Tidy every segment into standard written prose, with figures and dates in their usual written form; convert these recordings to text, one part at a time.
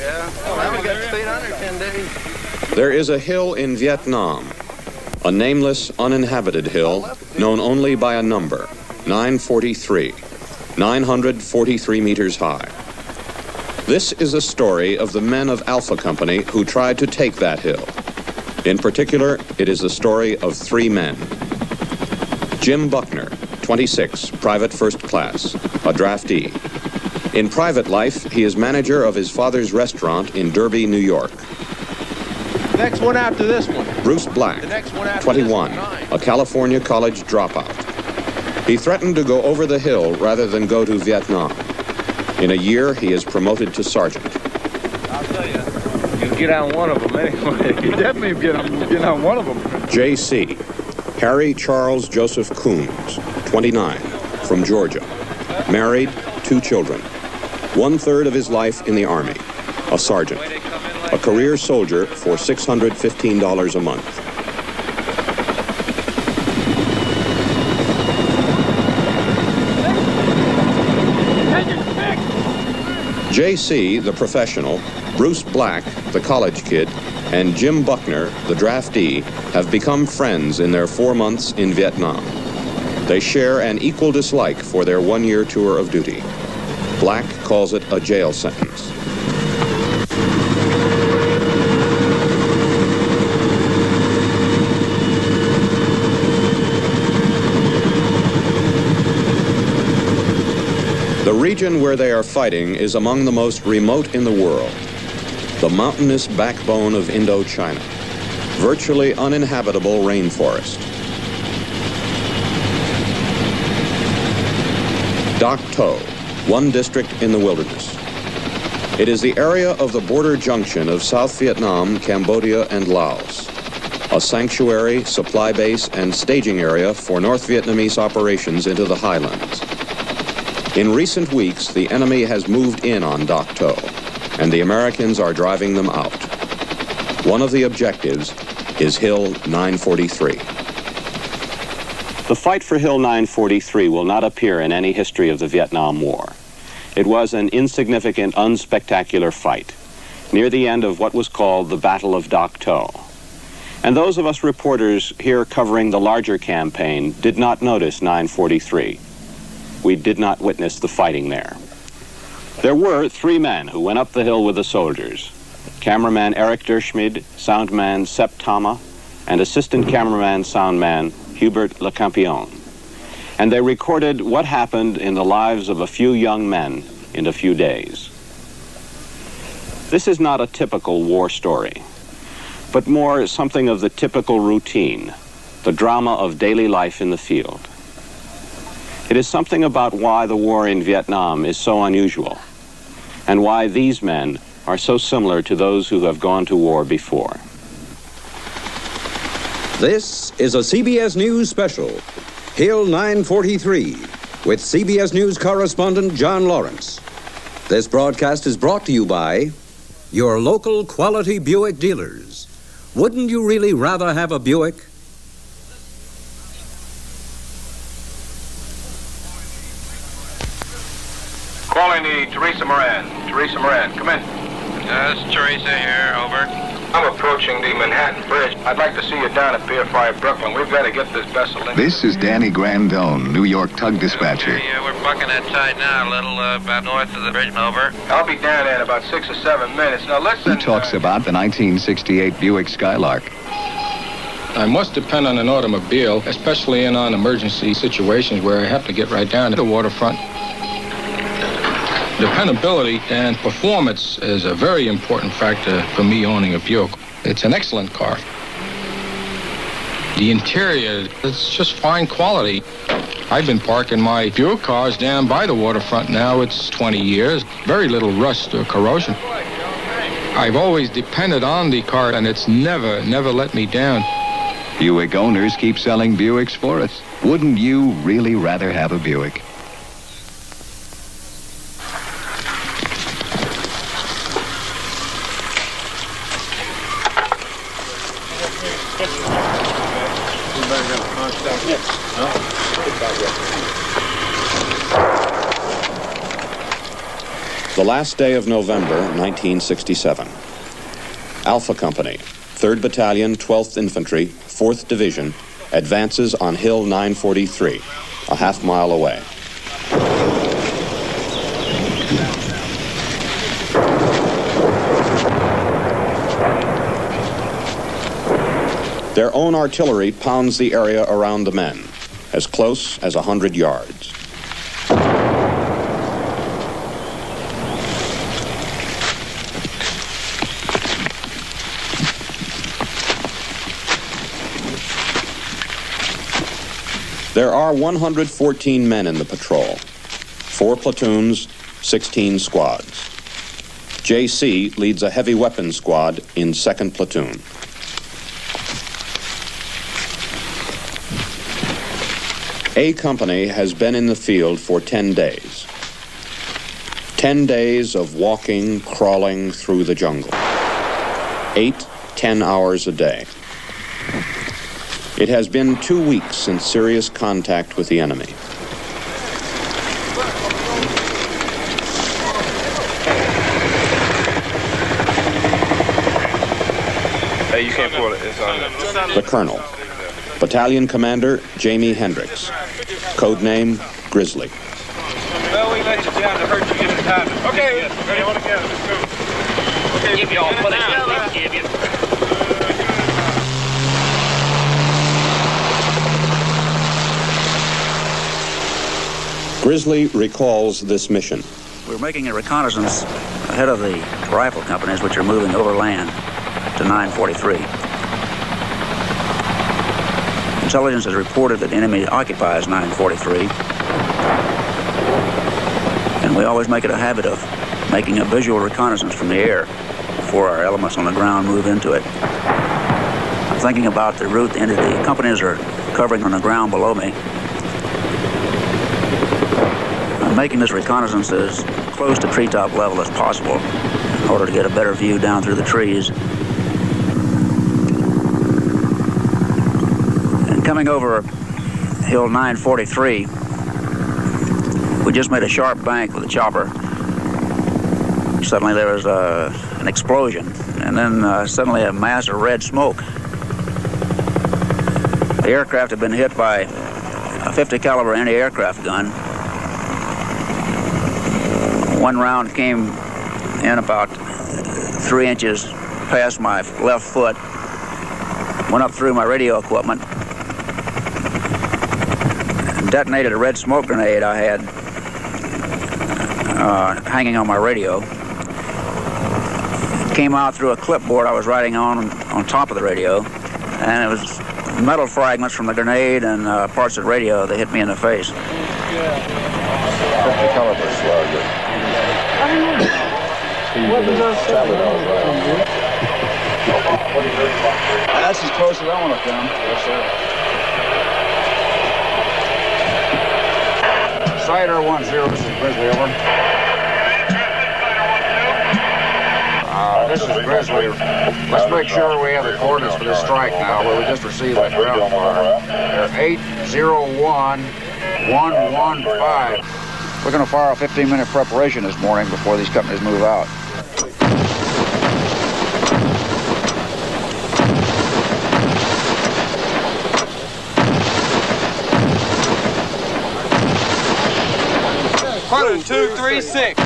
Yeah. Well, we got stayed under 10 days. There is a hill in Vietnam, a nameless, uninhabited hill known only by a number, 943, 943 meters high. This is a story of the men of Alpha Company who tried to take that hill. In particular, it is the story of 3 men. Jim Buckner, 26, private first class, a draftee. In private life, he is manager of his father's restaurant in Derby, New York. Next one after this one. Bruce Black, 21, a California college dropout. He threatened to go over the hill rather than go to Vietnam. In a year, he is promoted to sergeant. I'll tell you, you'll get on one of them anyway. You definitely get on one of them. J.C., Harry Charles Joseph Coons, 29, from Georgia. Married, 2 children. 1/3 of his life in the Army, a sergeant, a career soldier for $615 a month. J.C., the professional, Bruce Black, the college kid, and Jim Buckner, the draftee, have become friends in their 4 months in Vietnam. They share an equal dislike for their 1-year tour of duty. Black calls it a jail sentence. The region where they are fighting is among the most remote in the world. The mountainous backbone of Indochina. Virtually uninhabitable rainforest. Dak To, one district in the wilderness. It is the area of the border junction of South Vietnam, Cambodia, and Laos. A sanctuary, supply base, and staging area for North Vietnamese operations into the highlands. In recent weeks, the enemy has moved in on Dak To, and the Americans are driving them out. One of the objectives is Hill 943. The fight for Hill 943 will not appear in any history of the Vietnam War. It was an insignificant, unspectacular fight, near the end of what was called the Battle of Dak To. And those of us reporters here covering the larger campaign did not notice 943. We did not witness the fighting there. There were 3 men who went up the hill with the soldiers. Cameraman Eric Derschmid, soundman Sepp Tama, and assistant cameraman soundman Hubert Le Campion. And they recorded what happened in the lives of a few young men in a few days. This is not a typical war story, but more something of the typical routine, the drama of daily life in the field. It is something about why the war in Vietnam is so unusual, and why these men are so similar to those who have gone to war before. This is a CBS News special, Hill 943, with CBS News correspondent John Lawrence. This broadcast is brought to you by your local quality Buick dealers. Wouldn't you really rather have a Buick? Calling the Teresa Moran. Teresa Moran, come in. It's Teresa here, over. I'm approaching the Manhattan Bridge. I'd like to see you down at Pier 5, Brooklyn. We've got to get this vessel in. This is Danny Grandone, New York tug dispatcher. Okay, yeah, we're bucking that tide now, a little about north of the bridge, over. I'll be down there in about 6 or 7 minutes. Now listen. He talks about the 1968 Buick Skylark. I must depend on an automobile, especially in on emergency situations where I have to get right down to the waterfront. Dependability and performance is a very important factor for me owning a Buick. It's an excellent car. The interior, it's just fine quality. I've been parking my Buick cars down by the waterfront now. It's 20 years. Very little rust or corrosion. I've always depended on the car, and it's never let me down. Buick owners keep selling Buicks for us. Wouldn't you really rather have a Buick? The last day of November, 1967. Alpha Company, 3rd Battalion, 12th Infantry, 4th Division, advances on Hill 943, a half-mile away. Their own artillery pounds the area around the men, as close as 100 yards. There are 114 men in the patrol, 4 platoons, 16 squads. J.C. leads a heavy weapons squad in 2nd Platoon. A Company has been in the field for 10 days. 10 days of walking, crawling through the jungle. 8-10 hours a day. It has been 2 weeks since serious contact with the enemy. Hey, you can't pull it. It's on there. The Colonel. Battalion Commander Jamie Hendricks. Code name Grizzly. Well, we let you down to hurt you every time. Okay, ready, all together. Let's go. Okay, give you all put it down. Give you. Grizzly recalls this mission. We're making a reconnaissance ahead of the rifle companies, which are moving overland to 943. Intelligence has reported that the enemy occupies 943. And we always make it a habit of making a visual reconnaissance from the air before our elements on the ground move into it. I'm thinking about the route the enemy companies are covering on the ground below me. I'm making this reconnaissance as close to treetop level as possible in order to get a better view down through the trees. And coming over Hill 943, we just made a sharp bank with a chopper. Suddenly there was an explosion, and then suddenly a mass of red smoke. The aircraft had been hit by a 50 caliber anti-aircraft gun. One round came in about 3 inches past my left foot, went up through my radio equipment, and detonated a red smoke grenade I had hanging on my radio. It came out through a clipboard I was writing on top of the radio, and it was metal fragments from the grenade and parts of the radio that hit me in the face. 50 caliber slug. What does that say? That's as close as I want to come. Yes, sir. Cider 10, this is Grizzly, over. This is Grizzly. Let's make sure we have the coordinates for this strike now, where we just received that ground fire. They're 801 115. We're going to fire a 15-minute preparation this morning before these companies move out. One, 2, 3, 6.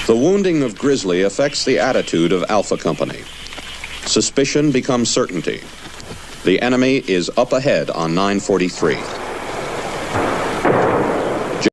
The wounding of Grizzly affects the attitude of Alpha Company. Suspicion becomes certainty. The enemy is up ahead on 943.